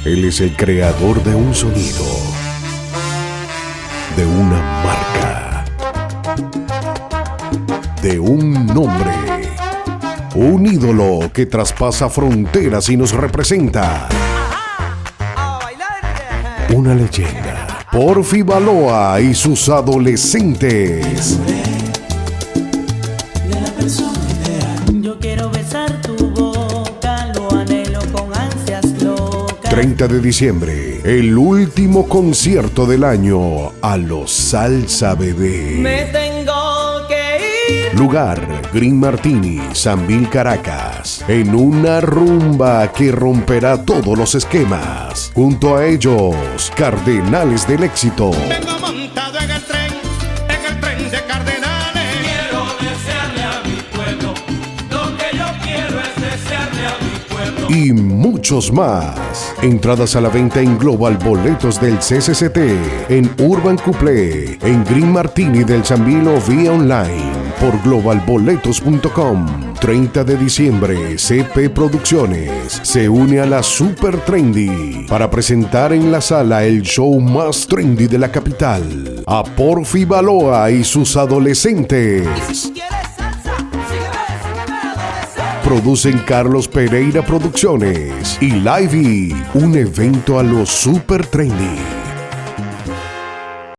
Él es el creador de un sonido, de una marca, de un nombre, un ídolo que traspasa fronteras y nos representa. Una leyenda, Porfi Baloa y sus adolescentes. Yo quiero besar tu boca, lo anhelo con ansias locas. 30 de diciembre, el último concierto del año a los Salsa Bebé. Me tengo que ir. Lugar, Green Martini, Sambil, Caracas. En una rumba que romperá todos los esquemas. Junto a ellos, Cardenales del Éxito. Vengo montado en el tren de Cardenales. Quiero desearle a mi pueblo, lo que yo quiero es desearle a mi pueblo. Y muchos más. Entradas a la venta en Global Boletos del CCCT, en Urban Couplé, en Green Martini del Sambil o vía online por globalboletos.com. 30 de diciembre, CP Producciones se une a la Super Trendy para presentar en la sala el show más trendy de la capital, a Porfi Baloa y sus adolescentes. Producen Carlos Pereira Producciones y Livey, un evento a lo Super Trendy.